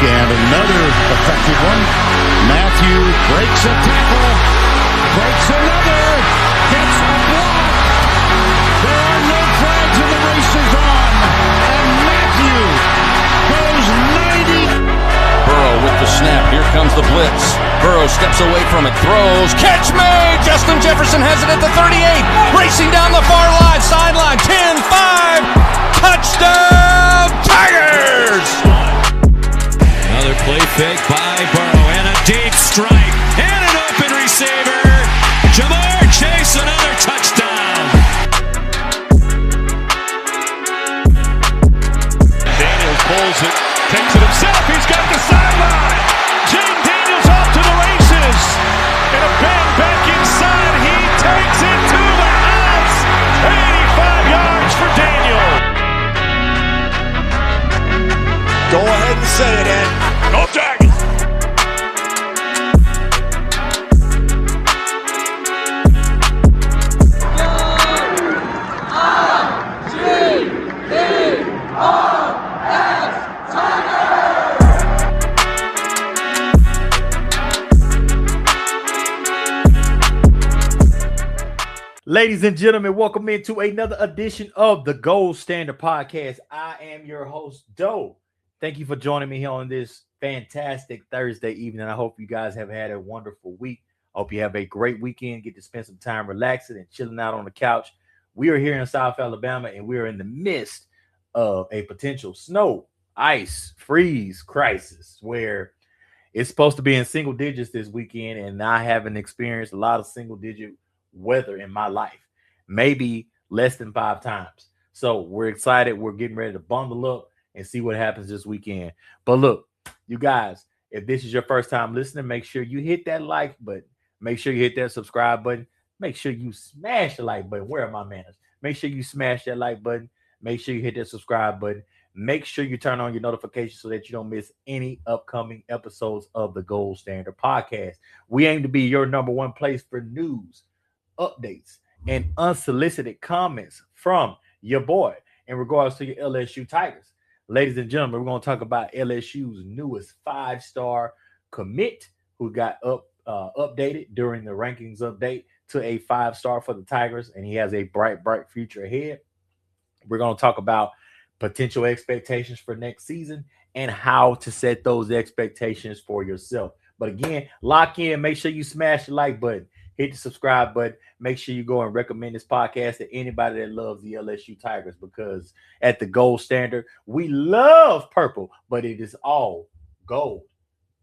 and another effective one. Matthew breaks a tackle, breaks another, gets a block. There are no flags and the race is on. And Matthew goes 90. Burrow with the snap. Here comes the blitz. Burrow steps away from it, throws, catch made! Justin Jefferson has it at the 38, racing down the far line, sideline, 10-5, touchdown, Tigers! Another play fake by Burrow, and a deep strike, and an open receiver, Jamar Chase, another touchdown! Daniels pulls it, takes it himself, he's got the sideline! Jane Daniels off to the races! And a bang back inside, he takes it to the house! 85 yards for Daniel! Go ahead and say it, Ed. Go Tigers! Ladies and gentlemen, welcome into another edition of the Gold Standard Podcast. I am your host, Doe. Thank you for joining me here on this fantastic Thursday evening. I hope you guys have had a wonderful week. I hope you have a great weekend. Get to spend some time relaxing and chilling out on the couch. We are here in South Alabama, and we are in the midst of a potential snow, ice, freeze crisis where it's supposed to be in single digits this weekend, and I haven't experienced a lot of single-digit weather in my life, maybe less than 5 times. So we're excited. We're getting ready to bundle up and see what happens this weekend. But look, you guys, if this is your first time listening, make sure you hit that like button. Make sure you hit that subscribe button. Make sure you smash the like button. Where are my manners? Make sure you smash that like button. Make sure you hit that subscribe button. Make sure you turn on your notifications so that you don't miss any upcoming episodes of the Gold Standard Podcast. We aim to be your number one place for news, updates, and unsolicited comments from your boy in regards to your LSU Tigers. Ladies and gentlemen, we're going to talk about LSU's newest 5-star commit who got updated during the rankings update to a 5-star for the Tigers, and he has a bright future ahead. We're going to talk about potential expectations for next season and how to set those expectations for yourself. But again, lock in. Make sure you smash the like button. Hit the subscribe button. Make sure you go and recommend this podcast to anybody that loves the LSU Tigers, because at the Gold Standard, we love purple, but it is all gold,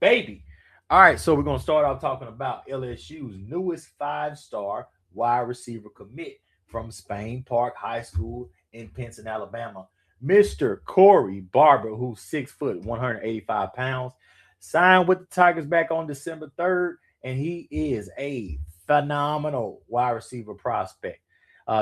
baby. All right, so we're going to start off talking about LSU's newest 5-star wide receiver commit from Spain Park High School in Pinson, Alabama. Mr. Corey Barber, who's 6 foot, 185 pounds, signed with the Tigers back on December 3rd, and he is a phenomenal wide receiver prospect.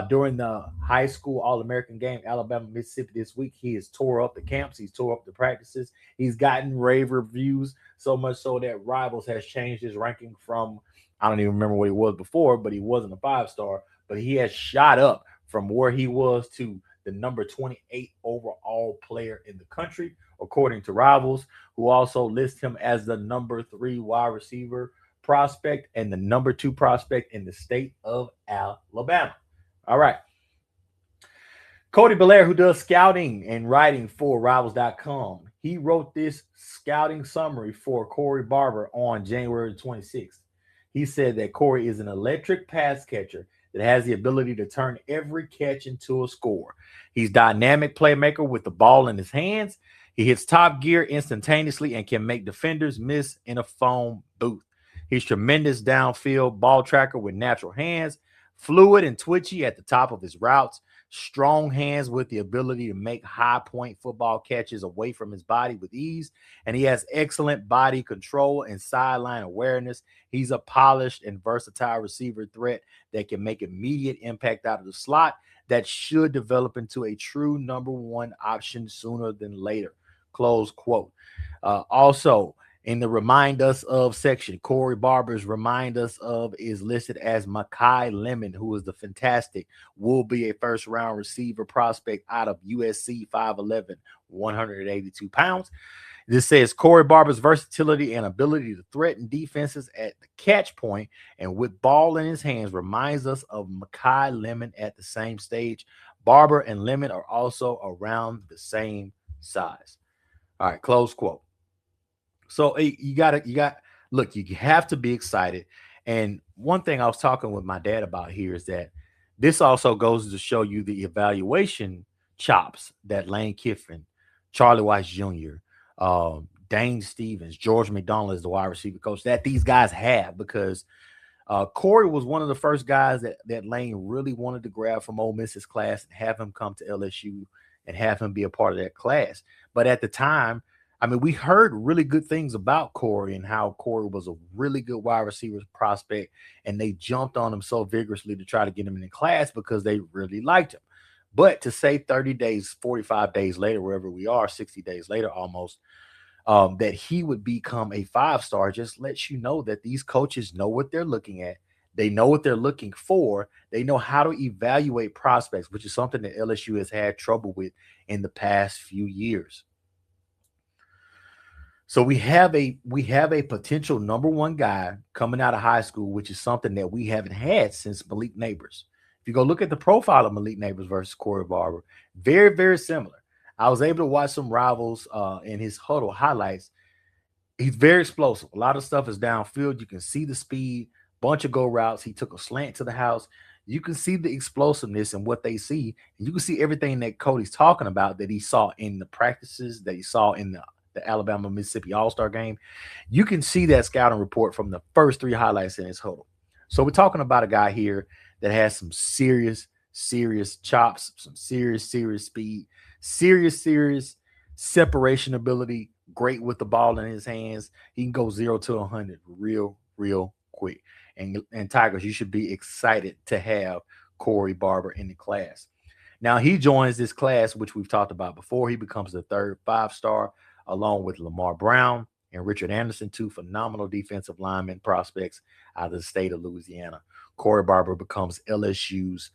During the high school All-American game, Alabama-Mississippi this week, he has tore up the camps. He's tore up the practices. He's gotten rave reviews, so much so that Rivals has changed his ranking from, I don't even remember what he was before, but he wasn't a 5-star, but he has shot up from where he was to the number 28 overall player in the country, according to Rivals, who also lists him as the number 3 wide receiver prospect and the number 2 prospect in the state of Alabama. All right. Cody Belair, who does scouting and writing for Rivals.com, he wrote this scouting summary for Corey Barber on January 26th. He said that Corey is an electric pass catcher that has the ability to turn every catch into a score. He's a dynamic playmaker with the ball in his hands. He hits top gear instantaneously and can make defenders miss in a phone booth. He's tremendous downfield ball tracker with natural hands, fluid and twitchy at the top of his routes, strong hands with the ability to make high point football catches away from his body with ease, and he has excellent body control and sideline awareness. He's a polished and versatile receiver threat that can make immediate impact out of the slot that should develop into a true number 1 option sooner than later. Close quote. Also, In the remind us of section, Corey Barber's remind us of is listed as Mekhi Lemon, who is the fantastic, will be a first round receiver prospect out of USC, 5'11", 182 pounds. This says Corey Barber's versatility and ability to threaten defenses at the catch point and with ball in his hands reminds us of Mekhi Lemon at the same stage. Barber and Lemon are also around the same size. All right, close quote. So you have to be excited. And one thing I was talking with my dad about here is that this also goes to show you the evaluation chops that Lane Kiffin, Charlie Weiss Jr., Dane Stevens, George McDonald is the wide receiver coach that these guys have, because Corey was one of the first guys that Lane really wanted to grab from Ole Miss's class and have him come to LSU and have him be a part of that class. But at the time, I mean, we heard really good things about Corey and how Corey was a really good wide receiver prospect, and they jumped on him so vigorously to try to get him in the class because they really liked him. But to say 30 days, 45 days later, wherever we are, 60 days later almost, that he would become a 5-star just lets you know that these coaches know what they're looking at. They know what they're looking for. They know how to evaluate prospects, which is something that LSU has had trouble with in the past few years. So we have a potential number one guy coming out of high school, which is something that we haven't had since Malik Neighbors. If you go look at the profile of Malik Neighbors versus Corey Barber, very, very similar. I was able to watch some Rivals in his huddle highlights. He's very explosive. A lot of stuff is downfield. You can see the speed, bunch of go routes. He took a slant to the house. You can see the explosiveness and what they see. And you can see everything that Cody's talking about that he saw in the practices, that he saw in the Alabama-Mississippi All-Star game. You can see that scouting report from the first 3 highlights in his huddle. So we're talking about a guy here that has some serious chops, some serious speed, serious separation ability, great with the ball in his hands. He can go 0 to 100 real quick. And Tigers, you should be excited to have Corey Barber in the class. Now he joins this class, which we've talked about before. He becomes the third 5-star, along with Lamar Brown and Richard Anderson, 2 phenomenal defensive lineman prospects out of the state of Louisiana. Corey Barber becomes LSU's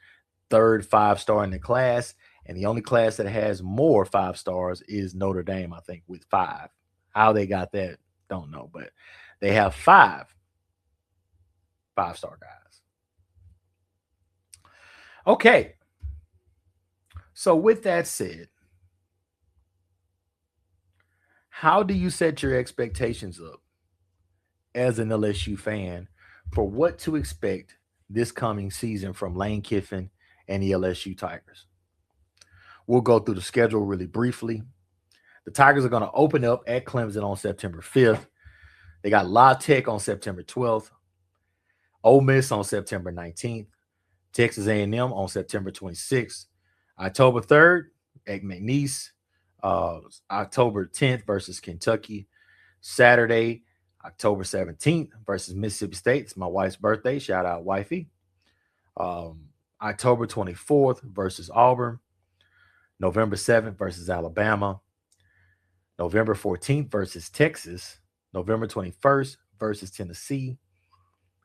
third 5-star in the class, and the only class that has more 5 stars is Notre Dame, I think, with 5. How they got that, don't know, but they have 5 5-star guys. Okay. So with that said, how do you set your expectations up as an LSU fan for what to expect this coming season from Lane Kiffin and the LSU Tigers? We'll go through the schedule really briefly. The Tigers are going to open up at Clemson on September 5th. They got La Tech on September 12th. Ole Miss on September 19th. Texas A&M on September 26th. October 3rd at McNeese. October 10th versus Kentucky. Saturday, October 17th versus Mississippi State. It's my wife's birthday. Shout out, wifey. October 24th versus Auburn. November 7th versus Alabama. November 14th versus Texas. November 21st versus Tennessee.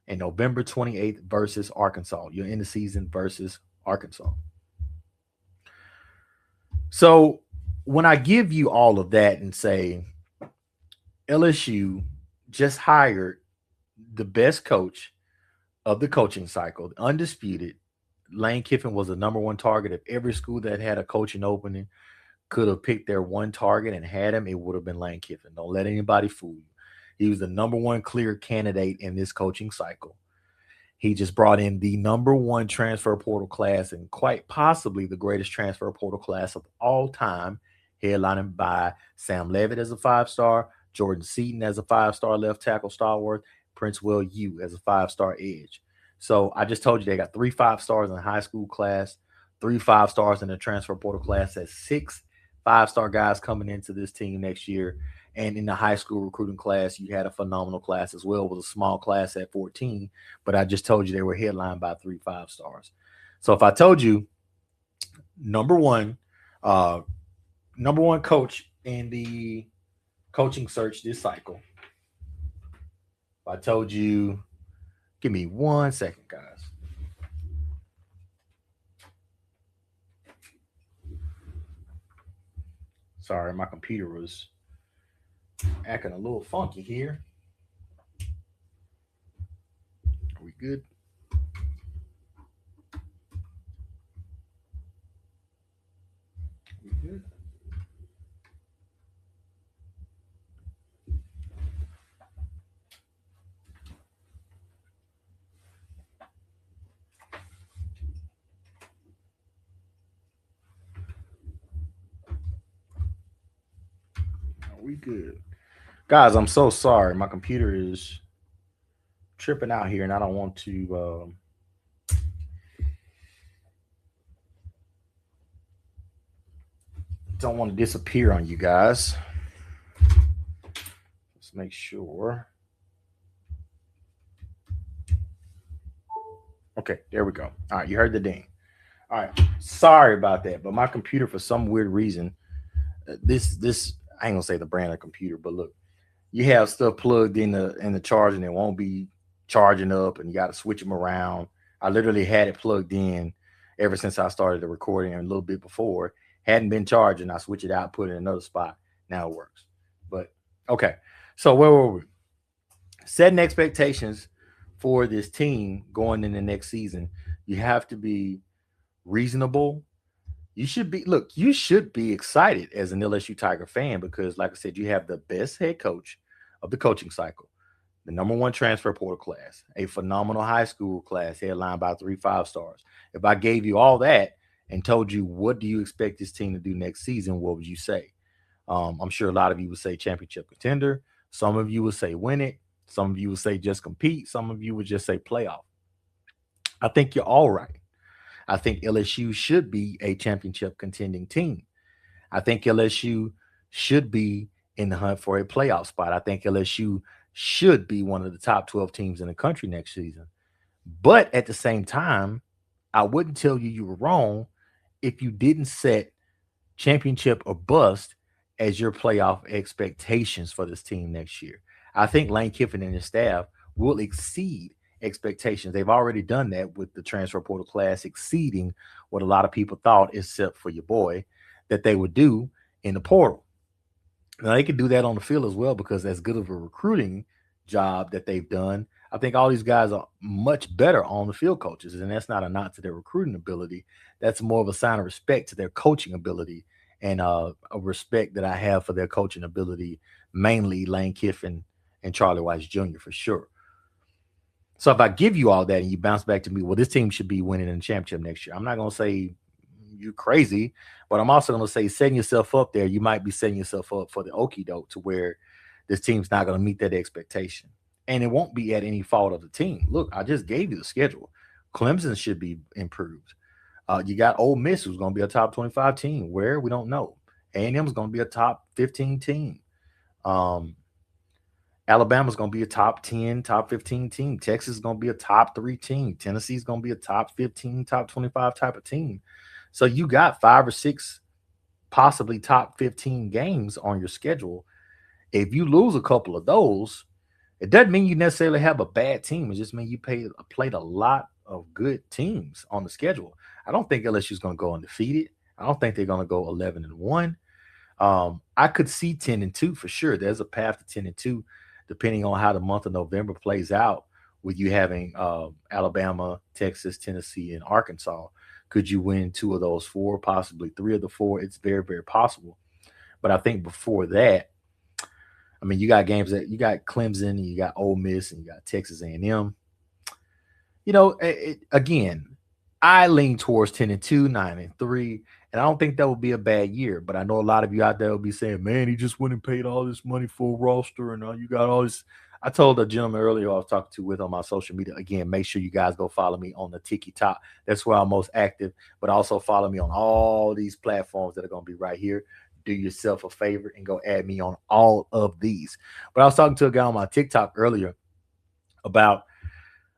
And November 28th versus Arkansas. You're in the season versus Arkansas. So when I give you all of that and say LSU just hired the best coach of the coaching cycle, undisputed, Lane Kiffin was the number one target of every school that had a coaching opening. Could have picked their one target and had him, it would have been Lane Kiffin. Don't let anybody fool you. He was the number one clear candidate in this coaching cycle. He just brought in the number one transfer portal class and quite possibly the greatest transfer portal class of all time, headlined by Sam Levitt as a 5-star, Jordan Seaton as a 5-star left tackle stalwart, Prince Will Yu as a 5-star edge. So I just told you they got 3 5-stars in the high school class, 3 5-stars in the transfer portal class. That's 6 5-star guys coming into this team next year. And in the high school recruiting class, you had a phenomenal class as well. It was a small class at 14, but I just told you they were headlined by 3 5-stars. So if I told you number one coach in the coaching search this cycle, I told you, give me 1 second, guys. Sorry, my computer was acting a little funky here. Are we good? We good? Are we good? Guys, I'm so sorry. My computer is tripping out here, and I don't want to. Don't want to disappear on you guys. Let's make sure. Okay, there we go. All right, you heard the ding. All right, sorry about that, but my computer, for some weird reason, this I ain't gonna say the brand of computer, but look, you have stuff plugged in the charger and it won't be charging up, and you got to switch them around. I literally had it plugged in ever since I started the recording, and a little bit before hadn't been charging. I switch it out, put it in another spot. Now it works. But okay, so where were we? Setting expectations for this team going in the next season. You have to be reasonable. You should be excited as an LSU Tiger fan because, like I said, you have the best head coach of the coaching cycle, the number one transfer portal class, a phenomenal high school class headlined by 3 5-stars. If I gave you all that and told you what do you expect this team to do next season, what would you say? I'm sure a lot of you would say championship contender. Some of you would say win it. Some of you would say just compete. Some of you would just say playoff. I think you're all right. I think LSU should be a championship contending team. I think LSU should be in the hunt for a playoff spot. I think LSU should be one of the top 12 teams in the country next season. But at the same time, I wouldn't tell you were wrong if you didn't set championship or bust as your playoff expectations for this team next year. I think Lane Kiffin and his staff will exceed expectations. They've already done that with the transfer portal class, exceeding what a lot of people thought, except for your boy, that they would do in the portal. Now, they can do that on the field as well because as good of a recruiting job that they've done, I think all these guys are much better on the field coaches, and that's not a knock to their recruiting ability. That's more of a sign of respect to their coaching ability and a respect that I have for their coaching ability, mainly Lane Kiffin and Charlie Weiss Jr. for sure. So if I give you all that and you bounce back to me, well, this team should be winning in the championship next year. I'm not going to say you're crazy, but I'm also going to say setting yourself up there, you might be setting yourself up for the okie doke to where this team's not going to meet that expectation. And it won't be at any fault of the team. Look, I just gave you the schedule. Clemson should be improved. You got Ole Miss, who's going to be a top 25 team. Where? We don't know. A&M is going to be a top 15 team. Alabama's going to be a top 10, top 15 team. Texas is going to be a top 3 team. Tennessee's going to be a top 15, top 25 type of team. So you got 5 or 6 possibly top 15 games on your schedule. If you lose a couple of those, it doesn't mean you necessarily have a bad team. It just means you played a lot of good teams on the schedule. I don't think LSU's going to go undefeated. I don't think they're going to go 11-1. I could see 10-2 for sure. There's a path to 10-2. Depending on how the month of November plays out, with you having Alabama, Texas, Tennessee, and Arkansas, could you win 2 of those 4, possibly 3 of the 4? It's very, very possible. But I think before that, I mean, you got games that you got Clemson, and you got Ole Miss, and you got Texas A&M. You know, again, I lean towards 10-2, 9-3, and I don't think that would be a bad year. But I know a lot of you out there will be saying, man, he just went and paid all this money for a roster, and you got all this. I told a gentleman earlier I was talking to with on my social media, again, make sure you guys go follow me on the Tiki Top. That's where I'm most active, but also follow me on all these platforms that are going to be right here. Do yourself a favor and go add me on all of these. But I was talking to a guy on my TikTok earlier about,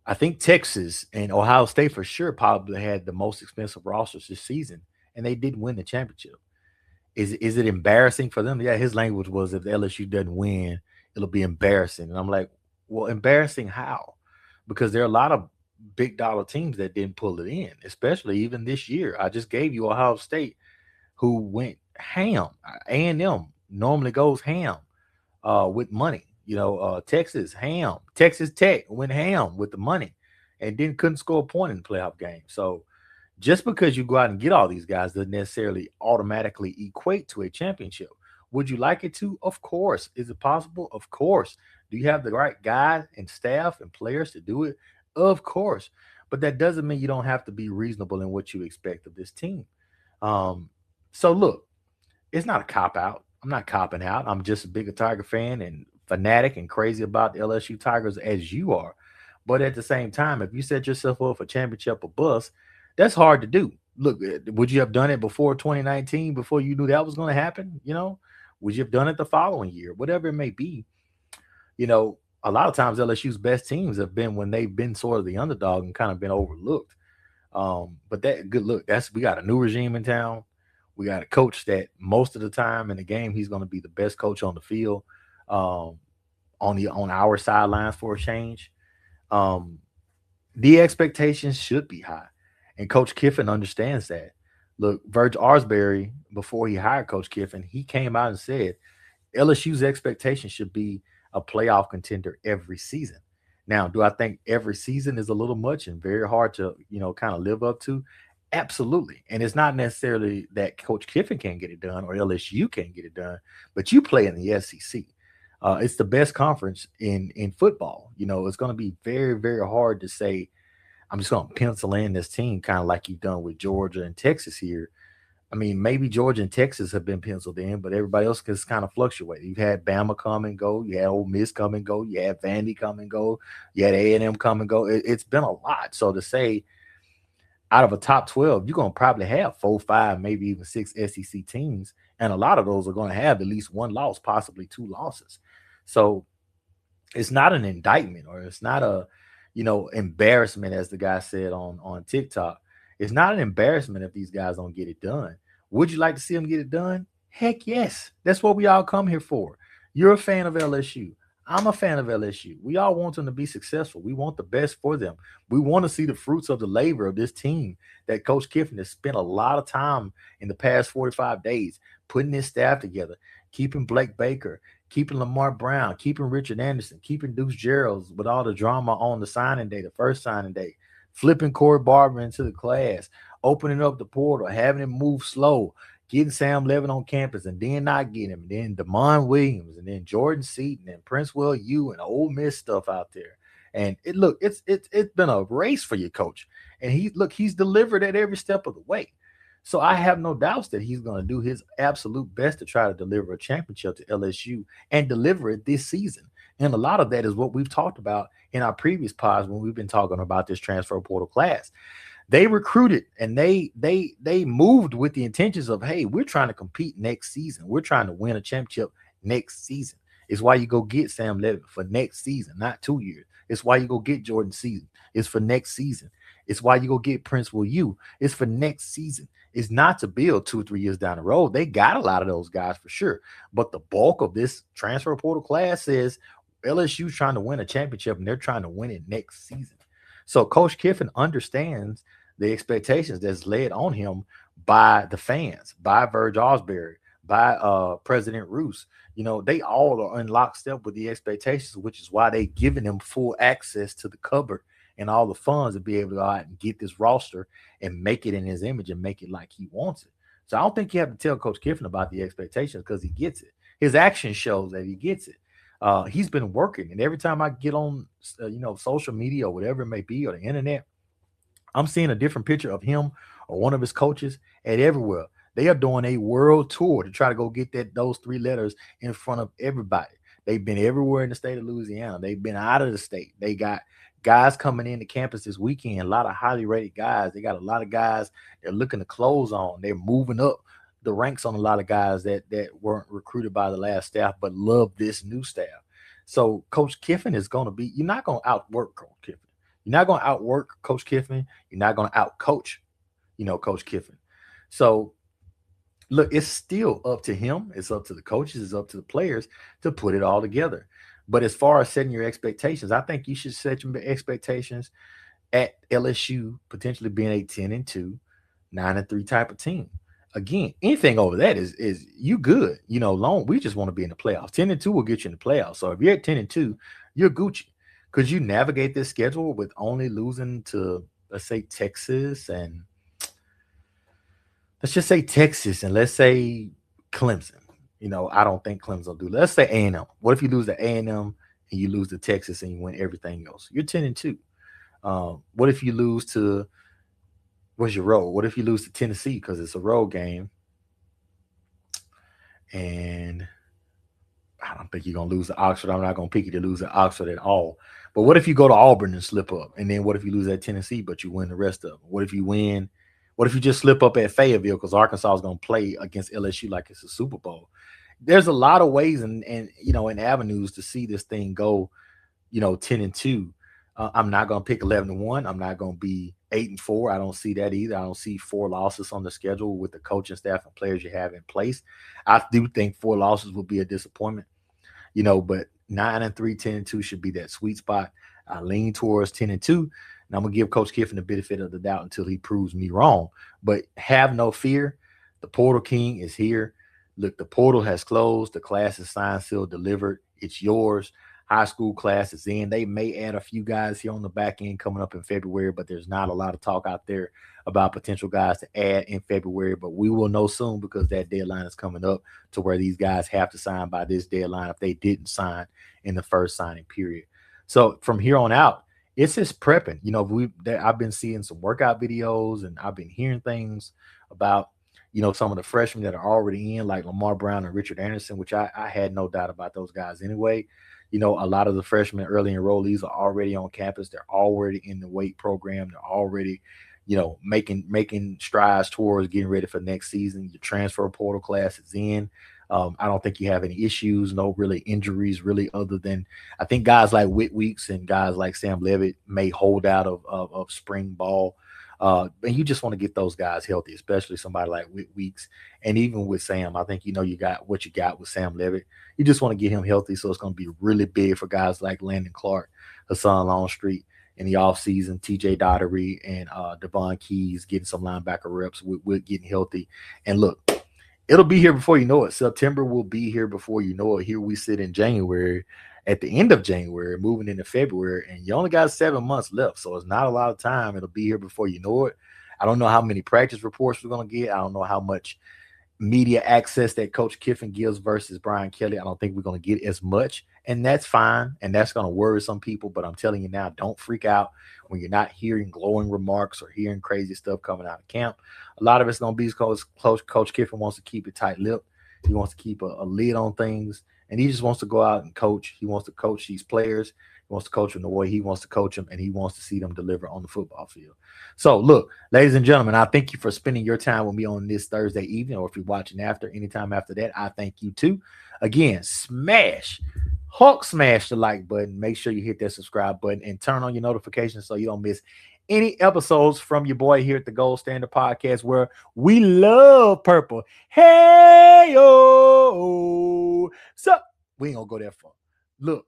I think Texas and Ohio State for sure probably had the most expensive rosters this season, and they didn't win the championship. Is it embarrassing for them? Yeah, his language was if the LSU doesn't win, it'll be embarrassing. And I'm like, Well, embarrassing how? Because there are a lot of big dollar teams that didn't pull it in, especially even this year. I just gave you Ohio State, who went ham. A&M normally goes ham with money. Texas ham. Texas Tech went ham with the money and then couldn't score a point in the playoff game. So just because you go out and get all these guys doesn't necessarily automatically equate to a championship. Would you like it to? Of course. Is it possible? Of course. Do you have the right guys and staff and players to do it? Of course. But that doesn't mean you don't have to be reasonable in what you expect of this team. So look, it's not a cop out. I'm not copping out. I'm just a bigger Tiger fan and fanatic and crazy about the LSU Tigers as you are. But at the same time, if you set yourself up for championship or bust, that's hard to do. Look, would you have done it before 2019, before you knew that was going to happen? Would you have done it the following year? Whatever it may be. A lot of times LSU's best teams have been when they've been sort of the underdog and kind of been overlooked. But that good look, we got a new regime in town. We got a coach that most of the time in the game, he's going to be the best coach on the field, on our sidelines for a change. The expectations should be high. And Coach Kiffin understands that. Look, Verge Arsbury, before he hired Coach Kiffin, he came out and said LSU's expectation should be a playoff contender every season. Now, do I think every season is a little much and very hard to, kind of live up to? Absolutely. And it's not necessarily that Coach Kiffin can't get it done or LSU can't get it done, but you play in the SEC. It's the best conference in football. It's going to be very, very hard to say, I'm just going to pencil in this team kind of like you've done with Georgia and Texas here. I mean, maybe Georgia and Texas have been penciled in, but everybody else has kind of fluctuated. You've had Bama come and go. You had Ole Miss come and go. You had Vandy come and go. You had A&M come and go. It's been a lot. So to say out of a top 12, you're going to probably have 4, 5, maybe even 6 SEC teams. And a lot of those are going to have at least one loss, possibly 2 losses. So it's not an indictment or it's not a, embarrassment, as the guy said on TikTok. It's not an embarrassment if these guys don't get it done. Would you like to see them get it done? Heck yes. That's what we all come here for. You're a fan of LSU. I'm a fan of LSU. We all want them to be successful. We want the best for them. We want to see the fruits of the labor of this team that Coach Kiffin has spent a lot of time in the past 45 days putting his staff together, keeping Blake Baker, keeping Lamar Brown, keeping Richard Anderson, keeping Deuce Gerald with all the drama on the signing day, the first signing day, flipping Corey Barber into the class, opening up the portal, having him move slow, getting Sam Levin on campus and then not getting him, and then Damon Williams, and then Jordan Seaton and Prince Will U and Ole Miss stuff out there. And it's been a race for your coach. And he's delivered at every step of the way. So I have no doubts that he's going to do his absolute best to try to deliver a championship to LSU and deliver it this season. And a lot of that is what we've talked about in our previous pods when we've been talking about this transfer portal class. They recruited and they moved with the intentions of, hey, we're trying to compete next season. We're trying to win a championship next season. It's why you go get Sam Levin for next season, not 2 years. It's why you go get Jordan Season. It's for next season. It's why you go get Prince Will U. It's for next season. It's not to build 2 or 3 years down the road. They got a lot of those guys for sure. But the bulk of this transfer portal class says LSU's trying to win a championship and they're trying to win it next season. So Coach Kiffin understands the expectations that's laid on him by the fans, by Verge Osbury, by President Roos. They all are in lockstep with the expectations, which is why they've given him full access to the cupboard and all the funds to be able to go out and get this roster and make it in his image and make it like he wants it. So I don't think you have to tell Coach Kiffin about the expectations because he gets it. His action shows that he gets it. He's been working, and every time I get on, social media or whatever it may be, or the internet, I'm seeing a different picture of him or one of his coaches at everywhere. They are doing a world tour to try to go get those 3 letters in front of everybody. They've been everywhere in the state of Louisiana. They've been out of the state. They got guys coming into campus this weekend, a lot of highly rated guys. They got a lot of guys they're looking to close on. They're moving up the ranks on a lot of guys that weren't recruited by the last staff but love this new staff. So Coach Kiffin is going to be – you're not going to outwork Coach Kiffin. You're not going to outwork Coach Kiffin. You're not going to outcoach, Coach Kiffin. So, look, it's still up to him. It's up to the coaches. It's up to the players to put it all together. But as far as setting your expectations, I think you should set your expectations at LSU potentially being a 10-2, 9-3 type of team. Again, anything over that is you good. Long we just want to be in the playoffs. 10-2 will get you in the playoffs. So if you're at 10-2, you're Gucci. Could you navigate this schedule with only losing to, let's say, Texas and let's just say Texas and let's say Clemson. I don't think Clemson will do. Let's say A&M. What if you lose to A&M and you lose to Texas and you win everything else? You're 10-2. What if you lose to what's your road? What if you lose to Tennessee because it's a road game? And I don't think you're gonna lose to Oxford. I'm not gonna pick you to lose to Oxford at all. But what if you go to Auburn and slip up? And then what if you lose at Tennessee, but you win the rest of them? What if you win? What if you just slip up at Fayetteville because Arkansas is gonna play against LSU like it's a Super Bowl? There's a lot of ways and avenues to see this thing go, 10-2. I'm not going to pick 11-1. I'm not going to be 8-4. I don't see that either. I don't see 4 losses on the schedule with the coaching staff and players you have in place. I do think 4 losses will be a disappointment, but 9-3, 10-2 should be that sweet spot. I lean towards 10-2, and I'm going to give Coach Kiffin the benefit of the doubt until he proves me wrong. But have no fear. The Portal King is here. Look, the portal has closed. The class is signed, sealed, delivered. It's yours. High school class is in. They may add a few guys here on the back end coming up in February, but there's not a lot of talk out there about potential guys to add in February. But we will know soon because that deadline is coming up to where these guys have to sign by this deadline if they didn't sign in the first signing period. So from here on out, it's just prepping. I've been seeing some workout videos and I've been hearing things about some of the freshmen that are already in, like Lamar Brown and Richard Anderson, which I had no doubt about those guys anyway. A lot of the freshmen, early enrollees are already on campus. They're already in the weight program. They're already, making strides towards getting ready for next season. Your transfer portal class is in. I don't think you have any issues, no really injuries, really, other than I think guys like Whit Weeks and guys like Sam Levitt may hold out of spring ball. And you just want to get those guys healthy, especially somebody like Whit Weeks. And even with Sam, I think, you got what you got with Sam Levitt. You just want to get him healthy. So it's going to be really big for guys like Landon Clark, Hassan Longstreet in the offseason, TJ Dottery and Devon Keys getting some linebacker reps with getting healthy. And look, it'll be here before you know it. September will be here before you know it. Here we sit in January, at the end of January, moving into February, and you only got 7 months left. So it's not a lot of time. It'll be here before you know it. I don't know how many practice reports we're going to get. I don't know how much media access that Coach Kiffin gives versus Brian Kelly. I don't think we're going to get as much, and that's fine. And that's going to worry some people, but I'm telling you now, don't freak out when you're not hearing glowing remarks or hearing crazy stuff coming out of camp. A lot of it's going to be because Coach Kiffin wants to keep it tight-lipped. He wants to keep a lid on things, and he just wants to go out and coach. He wants to coach these players. He wants to coach them the way he wants to coach them, and he wants to see them deliver on the football field. So, look, ladies and gentlemen, I thank you for spending your time with me on this Thursday evening, or if you're watching anytime after that, I thank you too. Again, smash the like button. Make sure you hit that subscribe button and turn on your notifications so you don't miss any episodes from your boy here at the Gold Standard Podcast, where we love purple. Hey, yo. So we ain't gonna go that far. Look.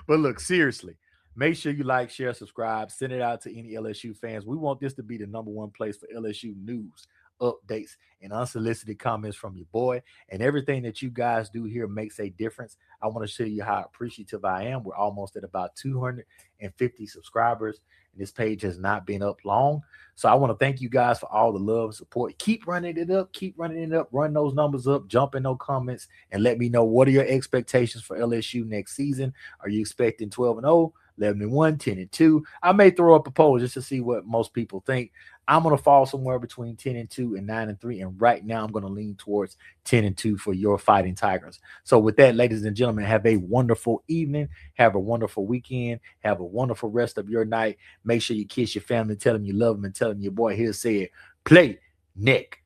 But look, seriously, make sure you like, share, subscribe, send it out to any LSU fans. We want this to be the #1 place for LSU news, updates, and unsolicited comments from your boy. And everything that you guys do here makes a difference. I want to show you how appreciative I am. We're almost at about 250 subscribers, and this page has not been up long. So I want to thank you guys for all the love and support. Keep running it up. Run those numbers up. Jump in those comments and let me know, what are your expectations for LSU next season? Are you expecting 12-0, 11-1, 10-2? I may throw up a poll just to see what most people think. I'm going to fall somewhere between 10-2 and 9-3. And right now I'm going to lean towards 10-2 for your Fighting Tigers. So with that, ladies and gentlemen, have a wonderful evening. Have a wonderful weekend. Have a wonderful rest of your night. Make sure you kiss your family, tell them you love them, and tell them your boy here said, play neck.